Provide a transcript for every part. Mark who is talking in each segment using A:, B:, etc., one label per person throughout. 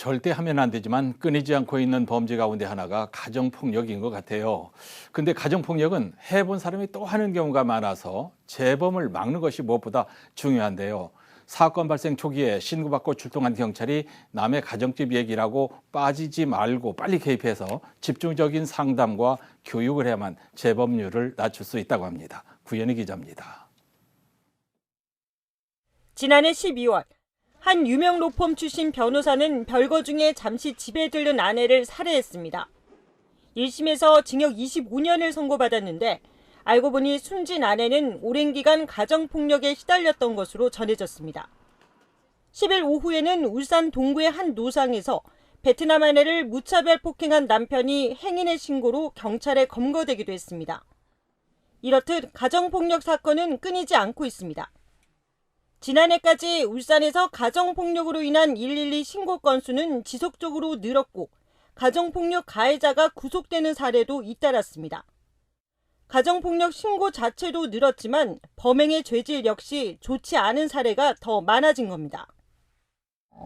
A: 절대 하면 안 되지만 끊이지 않고 있는 범죄 가운데 하나가 가정폭력인 것 같아요. 근데 가정폭력은 해본 사람이 또 하는 경우가 많아서 재범을 막는 것이 무엇보다 중요한데요. 사건 발생 초기에 신고받고 출동한 경찰이 남의 가정집 얘기라고 빠지지 말고 빨리 개입해서 집중적인 상담과 교육을 해야만 재범률을 낮출 수 있다고 합니다. 구현희 기자입니다.
B: 지난해 12월 한 유명 로펌 출신 변호사는 별거 중에 잠시 집에 들른 아내를 살해했습니다. 1심에서 징역 25년을 선고받았는데 알고 보니 숨진 아내는 오랜 기간 가정폭력에 시달렸던 것으로 전해졌습니다. 10일 오후에는 울산 동구의 한 노상에서 베트남 아내를 무차별 폭행한 남편이 행인의 신고로 경찰에 검거되기도 했습니다. 이렇듯 가정폭력 사건은 끊이지 않고 있습니다. 지난해까지 울산에서 가정폭력으로 인한 112 신고 건수는 지속적으로 늘었고 가정폭력 가해자가 구속되는 사례도 잇따랐습니다. 가정폭력 신고 자체도 늘었지만 범행의 죄질 역시 좋지 않은 사례가 더 많아진 겁니다.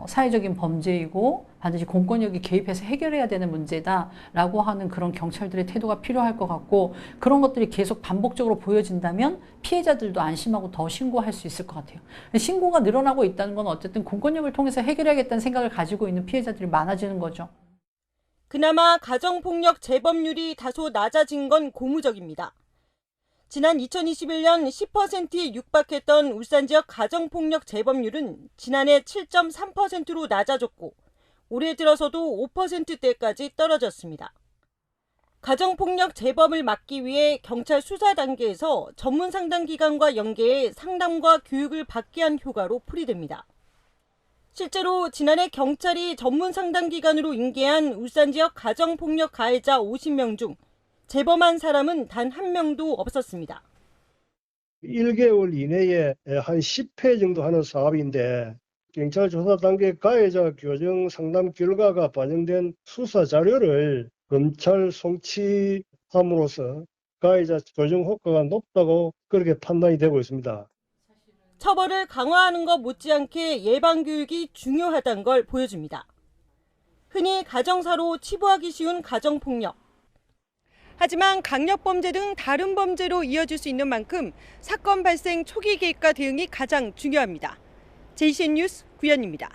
C: 사회적인 범죄이고 반드시 공권력이 개입해서 해결해야 되는 문제다라고 하는 그런 경찰들의 태도가 필요할 것 같고, 그런 것들이 계속 반복적으로 보여진다면 피해자들도 안심하고 더 신고할 수 있을 것 같아요. 신고가 늘어나고 있다는 건 어쨌든 공권력을 통해서 해결해야겠다는 생각을 가지고 있는 피해자들이 많아지는 거죠.
B: 그나마 가정폭력 재범률이 다소 낮아진 건 고무적입니다. 지난 2021년 10%에 육박했던 울산 지역 가정폭력 재범률은 지난해 7.3%로 낮아졌고 올해 들어서도 5%대까지 떨어졌습니다. 가정폭력 재범을 막기 위해 경찰 수사 단계에서 전문 상담기관과 연계해 상담과 교육을 받게 한 효과로 풀이됩니다. 실제로 지난해 경찰이 전문 상담기관으로 인계한 울산 지역 가정폭력 가해자 50명 중 재범한 사람은 단 한 명도 없었습니다.
D: 1개월 이내에 한 10회 정도 하는 사업인데 경찰 조사 단계 가해자 교정 상담 결과가 반영된 수사 자료를 검찰 송치함으로써 가해자 교정 효과가 높다고 그렇게 판단이 되고 있습니다.
B: 처벌을 강화하는 것 못지않게 예방교육이 중요하다는 걸 보여줍니다. 흔히 가정사로 치부하기 쉬운 가정폭력. 하지만 강력범죄 등 다른 범죄로 이어질 수 있는 만큼 사건 발생 초기 개입과 대응이 가장 중요합니다. JCN 뉴스 구현입니다.